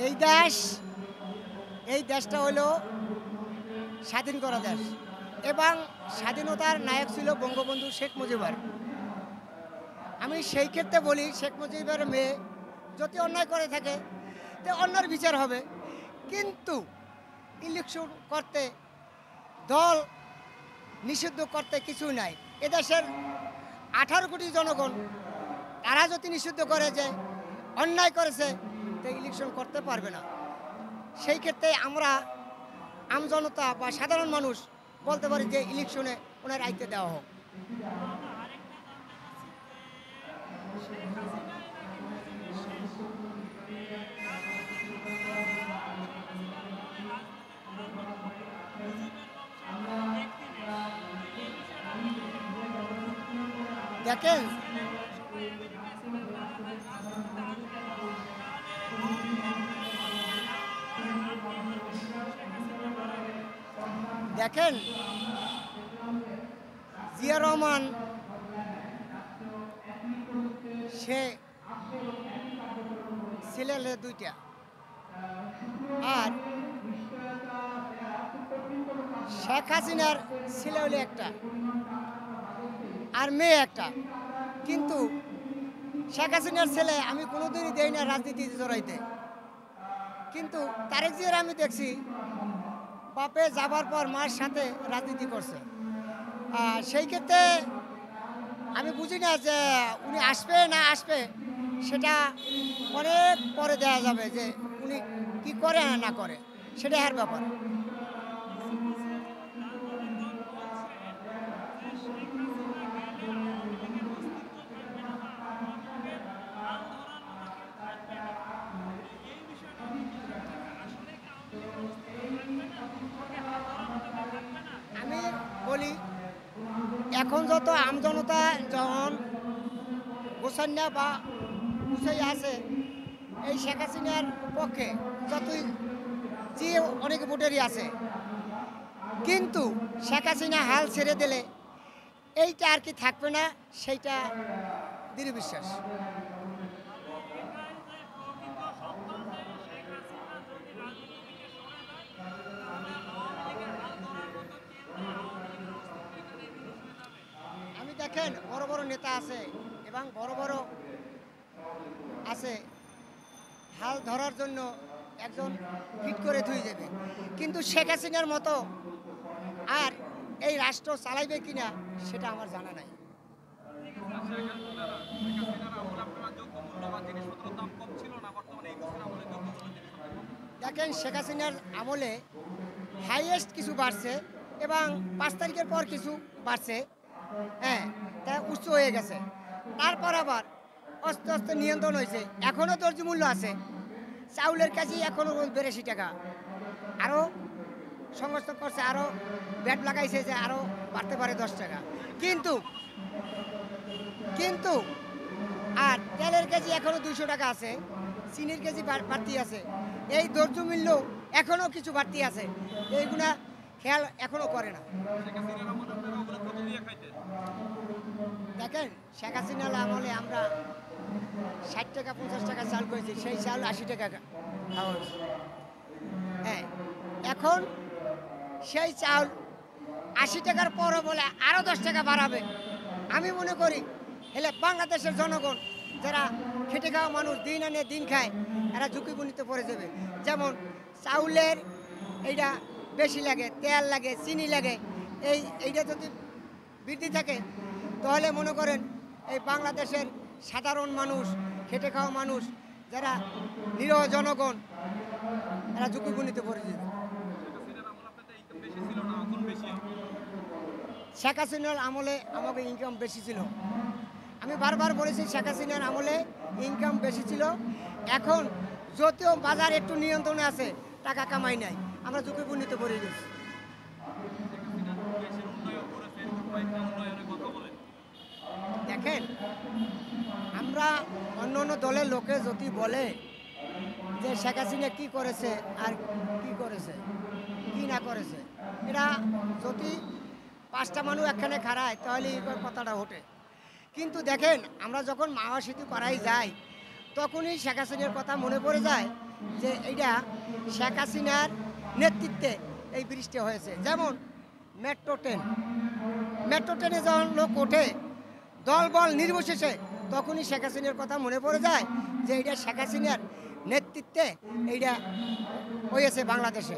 এই দেশ এই দেশটা হলো স্বাধীন করা দেশ এবং স্বাধীনতার নায়ক ছিল বঙ্গবন্ধু শেখ মুজিবুর। আমি সেই ক্ষেত্রে বলি শেখ মুজিবের মেয়ে যদি অন্যায় করে থাকে তো অন্যার বিচার হবে, কিন্তু ইলেকশন করতে দল নিষিদ্ধ করতে কিছু নাই। এদেশের 18 কোটি জনগণ তারা যদি নিষিদ্ধ করে যে অন্যায় করেছে তো ইলেকশন করতে পারবে না। সেই ক্ষেত্রে আমরা আমজনতা বা সাধারণ মানুষ বলতে পারি যে ইলেকশনে ওনার আইতে দেওয়া হোক। দেখেন দেখেন জিয়া রহমান সে ছেলে দুইটা, আর শেখ হাসিনার ছেলে হলে একটা আর মেয়ে একটা। কিন্তু শেখ হাসিনার ছেলে আমি কোনোদিনই দেই না রাজনীতিতে জড়াইতে, কিন্তু তারেক জিয়ার আমি দেখছি বাপে যাবার পর মার সাথে রাজনীতি করছে। সেই ক্ষেত্রে আমি বুঝি না যে উনি আসবে না আসবে, সেটা অনেক পরে দেওয়া যাবে যে উনি কি করে না করে, সেটা এর ব্যাপার। আমি বলি এখন যত আমজনতা যখন গোসান্যা বা গুছাই আছে এই শেখ হাসিনার পক্ষে, যতই যে অনেক ভোটারই আছে, কিন্তু শেখ হাসিনা হাল ছেড়ে দিলে এইটা আর কি থাকবে না, সেইটা দৃঢ় বিশ্বাস। আমি দেখেন বড় বড় নেতা আছে এবং বড় বড় আছে, হাল ধরার জন্য একজন ফিট করে ধুয়ে যাবে, কিন্তু শেখ হাসিনার মতো আর এই রাষ্ট্র চালাইবে কিনা সেটা আমার জানা নাই। দেখেন শেখ হাসিনার আমলে হাইয়েস্ট কিছু বাড়ছে এবং 5 তারিখের পর কিছু বাড়ছে, হ্যাঁ, তা উচ্চ হয়ে গেছে। তারপর আবার আস্তে আস্তে নিয়ন্ত্রণ হয়েছে। এখনও দর্জি মূল্য আছে, চাউলের কেজি এখনও 82 টাকা, আরও সংস্থান করছে, আরও ব্যাট লাগাইছে যে আরও বাড়তে পারে 10 টাকা। কিন্তু কিন্তু আর তেলের কেজি এখনও 200 টাকা আছে, চিনির কেজি বাড়তি আছে, এই দর্জি মূল্য এখনও কিছু বাড়তি আছে, এইগুলা খেয়াল এখনও করে না। দেখেন শেখ হাসিনার আমলে আমরা 60 টাকা 50 টাকা চাল করেছি, সেই চাল 80 টাকা খাওয়া হয়েছে। হ্যাঁ, এখন সেই চাল 80 টাকার পরও বলে আরও 10 টাকা বাড়াবে। আমি মনে করি হেলে বাংলাদেশের জনগণ যারা খেটে খাওয়া মানুষ, দিন আনে দিন খায়, এরা ঝুঁকিপূর্ণিতে পড়ে যাবে। যেমন চাউলের এইটা বেশি লাগে, তেল লাগে, চিনি লাগে, এইটা যদি বৃদ্ধি থাকে তাহলে মনে করেন এই বাংলাদেশের সাধারণ মানুষ, খেটে খাওয়া মানুষ, যারা নিরহ জনগণ, এরা ঝুঁকিপূর্ণিতে পড়ে যাবে। শেখ হাসিনার আমলে আমাকে ইনকাম বেশি ছিল। আমি বারবার বলেছি শেখ হাসিনার আমলে ইনকাম বেশি ছিল। এখন যদিও বাজার একটু নিয়ন্ত্রণে আছে, টাকা কামাই নাই, আমরা ঝুঁকিপূর্ণিতে পড়ে গেছি। দেখেন আমরা অন্য অন্য দলের লোকে যদি বলে যে শেখ হাসিনা কী করেছে আর কি করেছে কি না করেছে, এটা যদি 5টা মানুষ একখানে খাড়ায় তাহলে এই কথাটা ওঠে। কিন্তু দেখেন আমরা যখন মাওয়া সেতু করাই যাই, তখনই শেখ হাসিনার কথা মনে পড়ে যায় যে এইটা শেখ হাসিনার নেতৃত্বে এই ব্রিজটি হয়েছে। যেমন মেট্রো ট্রেনে যখন লোক ওঠে দল বল নির্বিশেষে, তখনই শেখ হাসিনার কথা মনে পড়ে যায় যে এইটা শেখ হাসিনার নেতৃত্বে এইটা হয়েছে বাংলাদেশে।